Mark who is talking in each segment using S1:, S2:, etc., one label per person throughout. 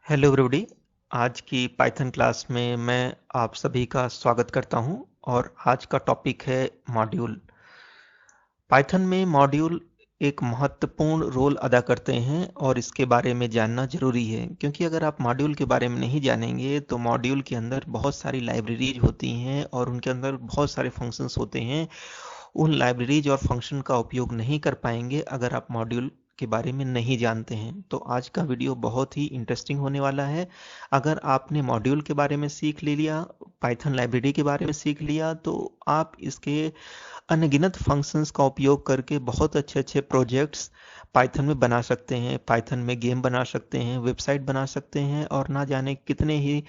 S1: Hello everybody. आज की Python class में मैं आप सभी का स्वागत करता हूं और आज का टॉपिक है मॉड्यूल। पाइथन में मॉड्यूल एक महत्वपूर्ण रोल अदा करते हैं और इसके बारे में जानना जरूरी है, क्योंकि अगर आप मॉड्यूल के बारे में नहीं जानेंगे तो मॉड्यूल के अंदर बहुत सारी लाइब्रेरीज होती हैं और उनके अंदर बहुत सारे फंक्शंस होते हैं। उन लाइब्रेरीज और फंक्शन का उपयोग नहीं कर पाएंगे अगर आप मॉड्यूल के बारे में नहीं जानते हैं। तो आज का वीडियो बहुत ही इंटरेस्टिंग होने वाला है। अगर आपने मॉड्यूल के बारे में सीख ले लिया, पाइथन लाइब्रेरी के बारे में सीख लिया, तो आप इसके अनगिनत फंक्शंस का उपयोग करके बहुत अच्छे अच्छे प्रोजेक्ट्स पाइथन में बना सकते हैं। पाइथन में गेम बना सकते हैं, वेबसाइट बना सकते हैं और ना जाने कितने ही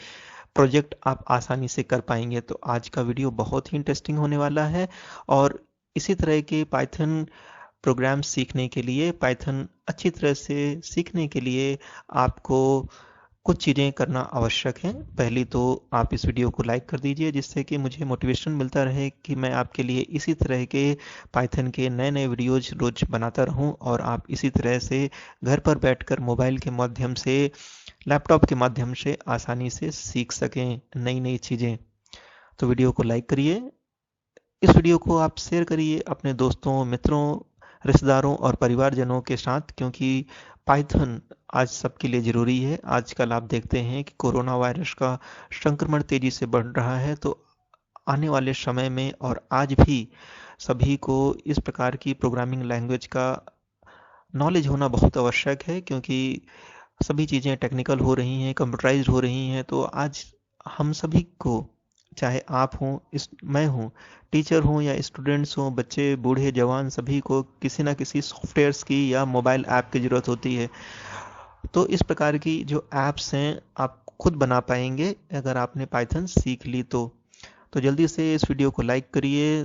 S1: प्रोजेक्ट आप आसानी से कर पाएंगे। तो आज का वीडियो बहुत ही इंटरेस्टिंग होने वाला है और इसी तरह के पाइथन प्रोग्राम सीखने के लिए, पाइथन अच्छी तरह से सीखने के लिए आपको कुछ चीज़ें करना आवश्यक है। पहली तो आप इस वीडियो को लाइक कर दीजिए, जिससे कि मुझे मोटिवेशन मिलता रहे कि मैं आपके लिए इसी तरह के पाइथन के नए नए वीडियोज रोज बनाता रहूं और आप इसी तरह से घर पर बैठकर मोबाइल के माध्यम से, लैपटॉप के माध्यम से आसानी से सीख सकें नई नई चीज़ें। तो वीडियो को लाइक करिए, इस वीडियो को आप शेयर करिए अपने दोस्तों, मित्रों, रिश्तेदारों और परिवारजनों के साथ, क्योंकि पाइथन आज सबके लिए ज़रूरी है। आजकल आप देखते हैं कि कोरोना वायरस का संक्रमण तेज़ी से बढ़ रहा है, तो आने वाले समय में और आज भी सभी को इस प्रकार की प्रोग्रामिंग लैंग्वेज का नॉलेज होना बहुत आवश्यक है, क्योंकि सभी चीज़ें टेक्निकल हो रही हैं, कंप्यूटराइज्ड हो रही हैं। तो आज हम सभी को, चाहे आप हों, मैं हूँ, टीचर हूँ या स्टूडेंट्स हों, बच्चे, बूढ़े, जवान, सभी को किसी ना किसी सॉफ्टवेयर्स की या मोबाइल ऐप की ज़रूरत होती है। तो इस प्रकार की जो ऐप्स हैं आप खुद बना पाएंगे अगर आपने पाइथन सीख ली तो जल्दी से इस वीडियो को लाइक करिए,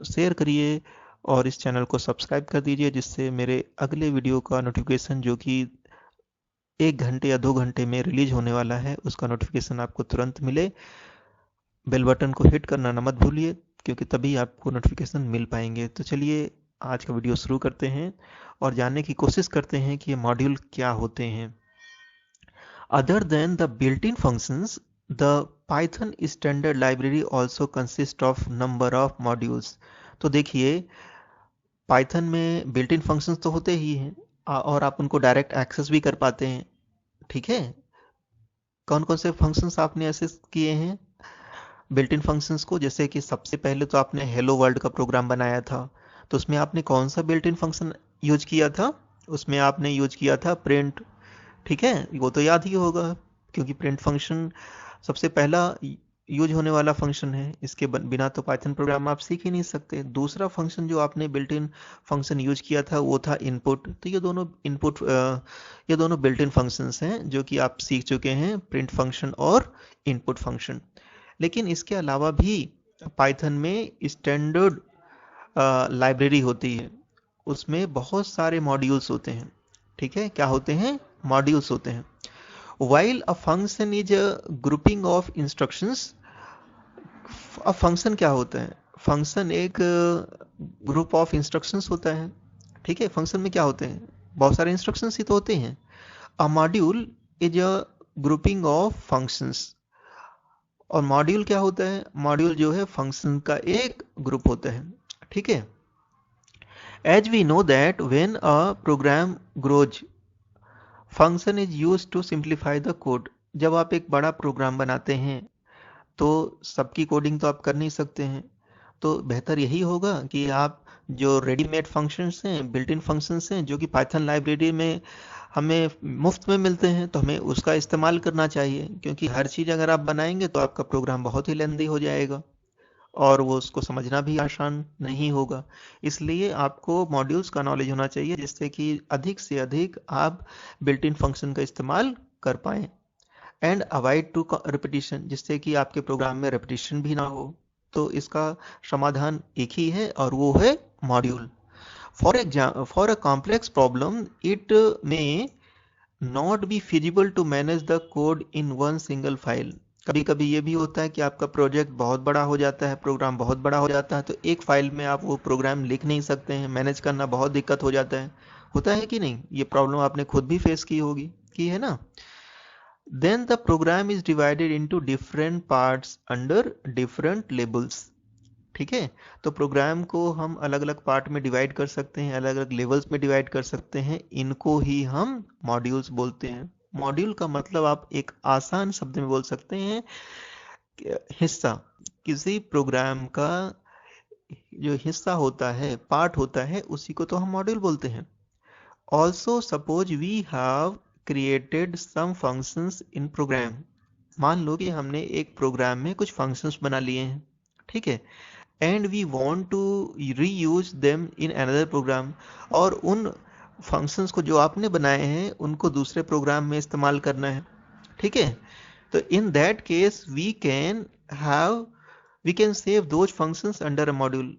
S1: शेयर करिए और इस चैनल को सब्सक्राइब कर दीजिए, जिससे मेरे अगले वीडियो का नोटिफिकेशन, जो कि 1 घंटे या 2 घंटे में रिलीज होने वाला है, उसका नोटिफिकेशन आपको तुरंत मिले। बेल बटन को हिट करना ना मत भूलिए, क्योंकि तभी आपको नोटिफिकेशन मिल पाएंगे। तो चलिए आज का वीडियो शुरू करते हैं और जानने की कोशिश करते हैं कि ये मॉड्यूल क्या होते हैं। Other than the built-in functions, the Python standard library also consists of number of modules। तो देखिए, पाइथन में बिल्ट इन फंक्शंस तो होते ही हैं और आप उनको डायरेक्ट एक्सेस भी कर पाते हैं। ठीक है, कौन कौन से फंक्शंस आपने एक्सेस किए हैं बिल्ट इन फंक्शंस को? जैसे कि सबसे पहले तो आपने हेलो वर्ल्ड का प्रोग्राम बनाया था, तो उसमें आपने कौन सा बिल्ट इन फंक्शन यूज किया था? उसमें आपने यूज किया था प्रिंट। ठीक है, वो तो याद ही होगा, क्योंकि प्रिंट फंक्शन सबसे पहला यूज होने वाला फंक्शन है। इसके बिना तो पाइथन प्रोग्राम आप सीख ही नहीं सकते। दूसरा फंक्शन जो आपने बिल्ट इन फंक्शन यूज किया था वो था इनपुट। तो ये दोनों बिल्ट इन फंक्शंस हैं जो कि आप सीख चुके हैं, प्रिंट फंक्शन और इनपुट फंक्शन। लेकिन इसके अलावा भी पाइथन में स्टैंडर्ड लाइब्रेरी होती है, उसमें बहुत सारे मॉड्यूल्स होते हैं। ठीक है, क्या होते हैं? मॉड्यूल्स होते हैं। While a function is a grouping of instructions, अब फंक्शन क्या होता है? फंक्शन एक ग्रुप ऑफ इंस्ट्रक्शंस होता है। ठीक है, फंक्शन में क्या होते हैं? बहुत सारे इंस्ट्रक्शंस ही तो होते हैं। अ module is a grouping of functions. और मॉड्यूल क्या होता है? मॉड्यूल जो है फंक्शन का एक ग्रुप होता है। ठीक है, as we know that when a program grows, function is use to simplify the code. जब आप एक बड़ा प्रोग्राम बनाते हैं तो सबकी कोडिंग तो आप कर नहीं सकते हैं, तो बेहतर यही होगा कि आप जो रेडीमेड फंक्शंस हैं, बिल्ट इन फंक्शंस हैं, जो कि पाइथन लाइब्रेरी में हमें मुफ्त में मिलते हैं, तो हमें उसका इस्तेमाल करना चाहिए। क्योंकि हर चीज़ अगर आप बनाएंगे तो आपका प्रोग्राम बहुत ही लेंदी हो जाएगा और वो उसको समझना भी आसान नहीं होगा। इसलिए आपको मॉड्यूल्स का नॉलेज होना चाहिए, जिससे कि अधिक से अधिक आप बिल्ट इन फंक्शन का इस्तेमाल कर पाएँ। एंड अवॉइड टू रिपीटिशन, जिससे कि आपके प्रोग्राम में रिपीटिशन भी ना हो। तो इसका समाधान एक ही है और वो है module. For a complex problem it may not be feasible to manage the code in one single file. कभी कभी ये भी होता है कि आपका प्रोजेक्ट बहुत बड़ा हो जाता है, प्रोग्राम बहुत बड़ा हो जाता है, तो एक फाइल में आप वो प्रोग्राम लिख नहीं सकते हैं, मैनेज करना बहुत दिक्कत हो जाता है। होता है कि नहीं? ये प्रॉब्लम आपने खुद भी फेस की होगी, की है ना? Then the program is divided into different parts under different labels. ठीक है, तो प्रोग्राम को हम अलग अलग पार्ट में डिवाइड कर सकते हैं, अलग अलग लेवल्स में डिवाइड कर सकते हैं, इनको ही हम मॉड्यूल्स बोलते हैं। मॉड्यूल का मतलब आप एक आसान शब्द में बोल सकते हैं हिस्सा। किसी प्रोग्राम का जो हिस्सा होता है, पार्ट होता है, उसी को तो हम मॉड्यूल बोलते हैं। Also suppose we have created some functions in program. मान लो कि हमने एक प्रोग्राम में कुछ फंक्शंस बना लिए हैं, ठीक है, and we want to reuse them in another program, और उन फंक्शंस को जो आपने बनाए हैं उनको दूसरे प्रोग्राम में इस्तेमाल करना है, ठीक है। तो in that case we can save those functions under a module.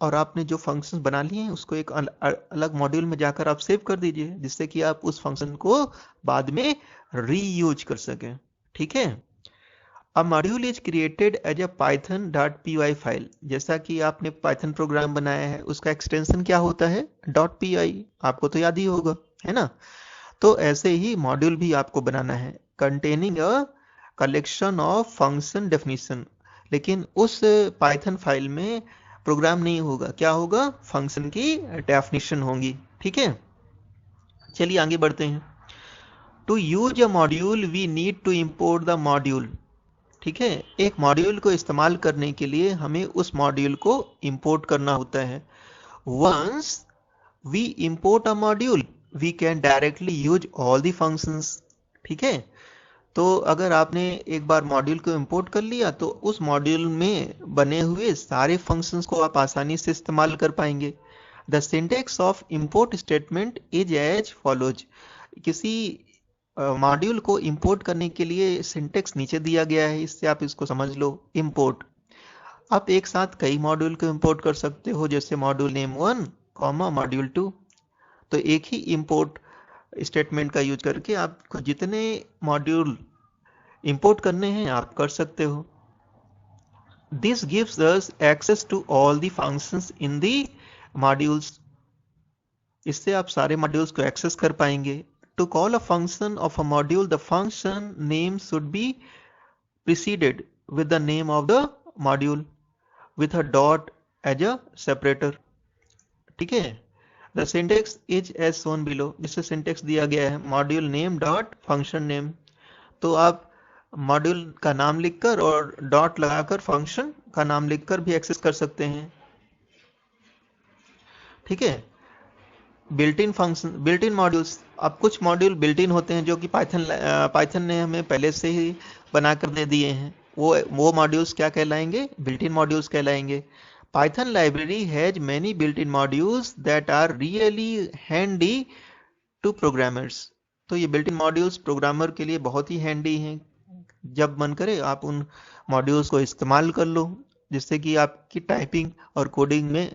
S1: और आपने जो फंक्शंस बना लिए हैं उसको एक अलग मॉड्यूल में जाकर आप सेव कर दीजिए, जिससे कि आप उस फंक्शन को बाद में रीयूज कर सकें, ठीक है। A module is created as a python.py file. जैसा कि आपने पाइथन प्रोग्राम बनाया है, उसका एक्सटेंशन क्या होता है? .py। आपको तो याद ही होगा, है ना। तो ऐसे ही मॉड्यूल भी आपको बनाना है, containing a collection of function definition. लेकिन उस पाइथन फाइल में प्रोग्राम नहीं होगा, क्या होगा? फंक्शन की डेफिनेशन होगी, ठीक है। चलिए आगे बढ़ते हैं। To use a module we need to import the module. ठीक है, एक मॉड्यूल को इस्तेमाल करने के लिए हमें उस मॉड्यूल को इंपोर्ट करना होता है। Once we import a module we can directly use all the functions. ठीक है, तो अगर आपने एक बार मॉड्यूल को इंपोर्ट कर लिया तो उस मॉड्यूल में बने हुए सारे फंक्शंस को आप आसानी से इस्तेमाल कर पाएंगे। The syntax of import statement is as follows. किसी मॉड्यूल को इंपोर्ट करने के लिए सिंटेक्स नीचे दिया गया है, इससे आप इसको समझ लो। इंपोर्ट, आप एक साथ कई मॉड्यूल को इंपोर्ट कर सकते हो, जैसे मॉड्यूल नेम 1 कॉमा मॉड्यूल 2। तो एक ही इंपोर्ट स्टेटमेंट का यूज करके आपको जितने मॉड्यूल इंपोर्ट करने हैं आप कर सकते हो। This gives us access to all the functions in the modules. इससे आप सारे मॉड्यूल्स को एक्सेस कर पाएंगे। To call a function of a module, the function name should be preceded with the name of the module with a dot as a separator। ठीक है, the syntax is as shown below। जिससे syntax दिया गया है module name dot function name। तो आप module का नाम लिखकर और डॉट लगाकर फंक्शन का नाम लिखकर भी एक्सेस कर सकते हैं। ठीक है, built in function, built in modules. अब कुछ मॉड्यूल बिल्ट इन होते हैं जो कि पाइथन ने हमें पहले से ही बनाकर दे दिए हैं। वो मॉड्यूल्स क्या कहलाएंगे? बिल्ट इन मॉड्यूल्स कहलाएंगे। Python library has many built in modules that are really handy to programmers. तो ये बिल्ट इन मॉड्यूल्स प्रोग्रामर के लिए बहुत ही हैंडी हैं। जब मन करे आप उन मॉड्यूल्स को इस्तेमाल कर लो, जिससे कि आपकी टाइपिंग और कोडिंग में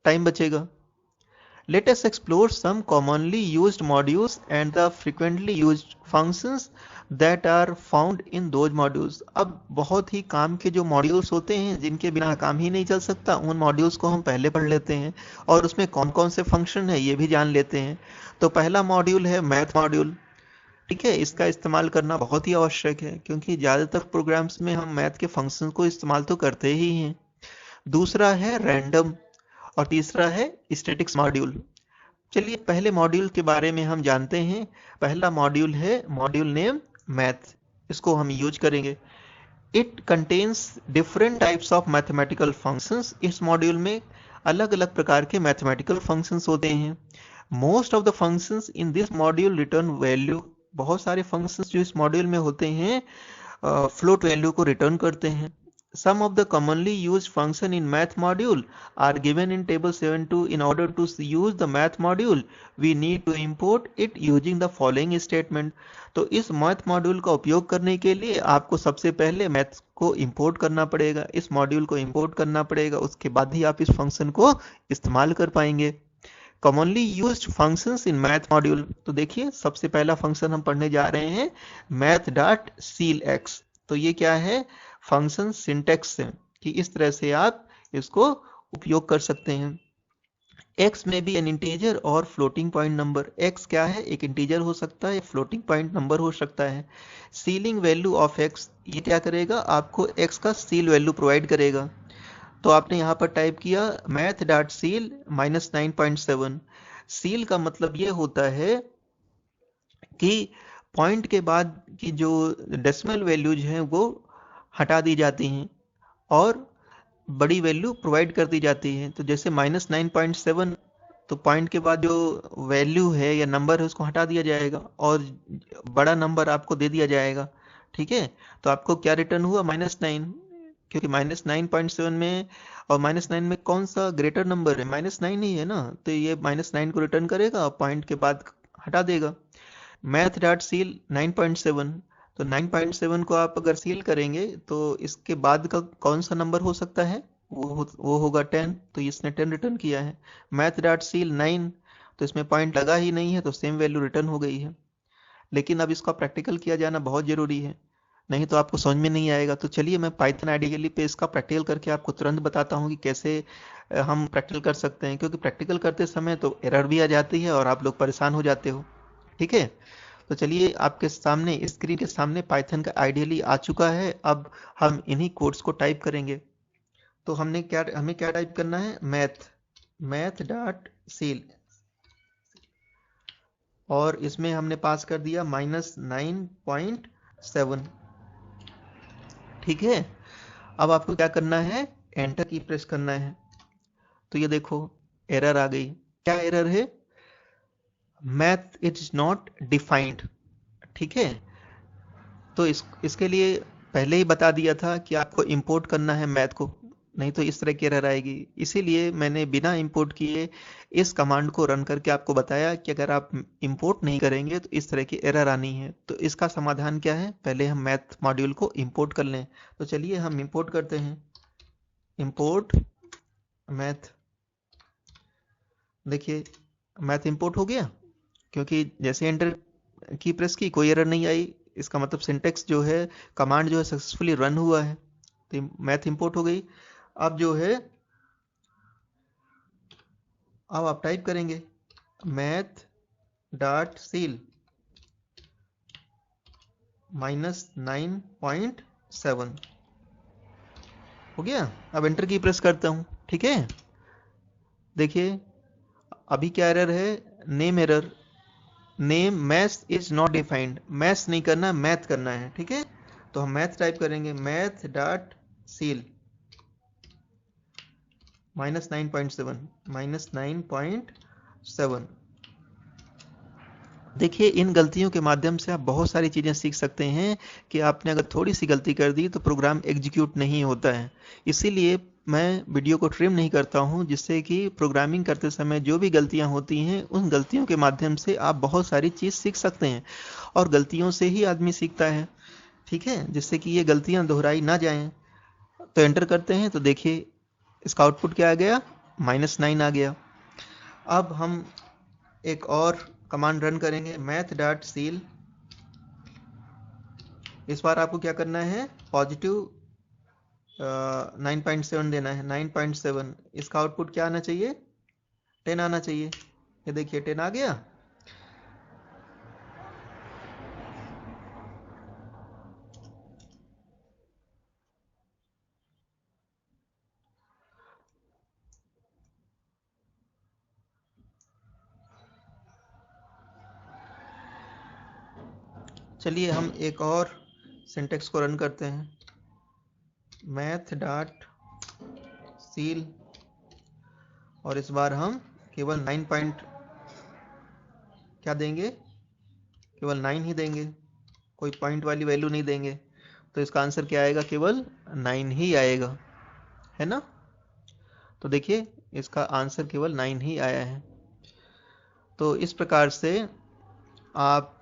S1: टाइम बचेगा। Let us explore some commonly used modules and the frequently used functions that are found in those modules। अब बहुत ही काम के जो मॉड्यूल्स होते हैं जिनके बिना काम ही नहीं चल सकता, उन मॉड्यूल्स को हम पहले पढ़ लेते हैं और उसमें कौन कौन से फंक्शन है ये भी जान लेते हैं। तो पहला मॉड्यूल है मैथ मॉड्यूल। ठीक है, इसका इस्तेमाल करना बहुत ही आवश्यक है क्योंकि ज़्यादातर प्रोग्राम्स में हम मैथ के फंक्शन को इस्तेमाल तो करते ही हैं। दूसरा है रैंडम और तीसरा है स्टैटिक्स मॉड्यूल। चलिए पहले मॉड्यूल के बारे में हम जानते हैं। पहला मॉड्यूल है मॉड्यूल नेम मैथ, इसको हम यूज करेंगे। It contains different types of mathematical functions. इस मॉड्यूल में अलग अलग प्रकार के मैथमेटिकल फंक्शंस होते हैं। Most of the functions in this module return value. बहुत सारे फंक्शंस जो इस मॉड्यूल में होते हैं फ्लोट वैल्यू को रिटर्न करते हैं। Some of the commonly used function in math module are given in table 7.2। In order to use the math module, we need to import it using the following statement। तो इस math module का उपयोग करने के लिए आपको सबसे पहले मैथ को इंपोर्ट करना पड़ेगा, इस मॉड्यूल को इंपोर्ट करना पड़ेगा, उसके बाद ही आप इस फंक्शन को इस्तेमाल कर पाएंगे। Commonly used functions in math module। तो देखिए सबसे पहला फंक्शन हम पढ़ने जा रहे हैं math.ceilx। तो ये क्या है? फंक्शन सिंटेक्स है कि इस तरह से आप इसको उपयोग कर सकते हैं। एक्स में बी एन इंटीजर और फ्लोटिंग पॉइंट नंबर। एक्स क्या है, एक इंटीजर हो सकता है या फ्लोटिंग पॉइंट नंबर हो सकता है। सीलिंग वैल्यू ऑफ एक्स, ये क्या करेगा, आपको एक्स का सील वैल्यू प्रोवाइड करेगा। तो आपने यहाँ पर टाइप किया मैथ डॉट सील -9.7। सील का मतलब ये होता है कि पॉइंट के बाद की जो डेसिमल वैल्यूज हैं वो हटा दी जाती हैं और बड़ी वैल्यू प्रोवाइड कर दी जाती है। तो जैसे -9.7, तो पॉइंट के बाद जो वैल्यू है या नंबर है उसको हटा दिया जाएगा और बड़ा नंबर आपको दे दिया जाएगा। ठीक है, तो आपको क्या रिटर्न हुआ, -9, क्योंकि -9.7 में और -9 में कौन सा ग्रेटर नंबर है, -9 ही है ना, तो ये -9 को रिटर्न करेगा और पॉइंट के बाद हटा देगा। मैथ डॉट सील 9.7, तो 9.7 को आप अगर सील करेंगे तो इसके बाद का कौन सा नंबर हो सकता है, वो होगा 10, तो इसने 10 रिटर्न किया है। मैथ डॉट सील 9, तो इसमें पॉइंट लगा ही नहीं है तो सेम वैल्यू रिटर्न हो गई है। लेकिन अब इसका प्रैक्टिकल किया जाना बहुत ज़रूरी है, नहीं तो आपको समझ में नहीं आएगा। तो चलिए मैं पाइथन आइडियली पे इसका प्रैक्टिकल करके आपको तुरंत बताता हूँ कि कैसे हम प्रैक्टिकल कर सकते हैं, क्योंकि प्रैक्टिकल करते समय तो एरर भी आ जाती है और आप लोग परेशान हो जाते हो। ठीक है, तो चलिए आपके सामने स्क्रीन के सामने पाइथन का आइडियली आ चुका है। अब हम इन्हीं कोड्स को टाइप करेंगे। तो हमें क्या टाइप करना है, मैथ डॉट सील, और इसमें हमने पास कर दिया -9.7। ठीक है, अब आपको क्या करना है, एंटर की प्रेस करना है। तो ये देखो एरर आ गई। क्या एरर है, मैथ इज नॉट डिफाइंड। ठीक है, तो इसके लिए पहले ही बता दिया था कि आपको इंपोर्ट करना है मैथ को, नहीं तो इस तरह की एरर आएगी। इसीलिए मैंने बिना इंपोर्ट किए इस कमांड को रन करके आपको बताया कि अगर आप इंपोर्ट नहीं करेंगे तो इस तरह की एरर आनी है। तो इसका समाधान क्या है, पहले हम मैथ मॉड्यूल को इंपोर्ट कर लें। तो चलिए हम इंपोर्ट करते हैं, इंपोर्ट मैथ। देखिए मैथ इंपोर्ट हो गया, क्योंकि जैसे एंटर की प्रेस की कोई एरर नहीं आई, इसका मतलब सिंटेक्स जो है, कमांड जो है सक्सेसफुली रन हुआ है, तो मैथ इंपोर्ट हो गई। अब जो है, अब आप टाइप करेंगे मैथ डॉट सील -9.7 हो गया। अब एंटर की प्रेस करता हूं। ठीक है, देखिए अभी क्या एरर है, name error, name math is not defined. Math नहीं करना, मैथ करना है। ठीक है, तो हम मैथ टाइप करेंगे, मैथ डॉट सील -9.7। देखिए इन गलतियों के माध्यम से आप बहुत सारी चीज़ें सीख सकते हैं कि आपने अगर थोड़ी सी गलती कर दी तो प्रोग्राम एग्जीक्यूट नहीं होता है। इसीलिए मैं वीडियो को ट्रिम नहीं करता हूं, जिससे कि प्रोग्रामिंग करते समय जो भी गलतियां होती हैं उन गलतियों के माध्यम से आप बहुत सारी चीज़ सीख सकते हैं, और गलतियों से ही आदमी सीखता है। ठीक है, जिससे कि ये गलतियां दोहराई ना जाएं। तो एंटर करते हैं, तो देखिए इसका आउटपुट क्या आ गया, -9 आ गया। अब हम एक और कमांड रन करेंगे, मैथ डॉट सील। इस बार आपको क्या करना है, पॉजिटिव 9.7 देना है, 9.7। इसका आउटपुट क्या आना चाहिए, 10 आना चाहिए। ये देखिए 10 आ गया। चलिए हम एक और सिंटेक्स को रन करते हैं, मैथ डॉट सील, और इस बार हम केवल 9 पॉइंट क्या देंगे, केवल 9 ही देंगे, कोई पॉइंट वाली वैल्यू नहीं देंगे। तो इसका आंसर क्या आएगा, केवल 9 ही आएगा, है ना। तो देखिए इसका आंसर केवल 9 ही आया है। तो इस प्रकार से आप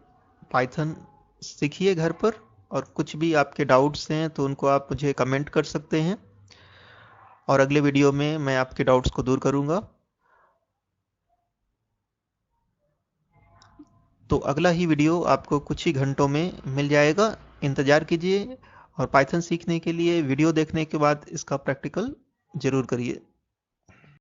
S1: पाइथन सीखिए घर पर, और कुछ भी आपके डाउट्स हैं तो उनको आप मुझे कमेंट कर सकते हैं, और अगले वीडियो में मैं आपके डाउट्स को दूर करूंगा। तो अगला ही वीडियो आपको कुछ ही घंटों में मिल जाएगा, इंतज़ार कीजिए। और पाइथन सीखने के लिए वीडियो देखने के बाद इसका प्रैक्टिकल ज़रूर करिए।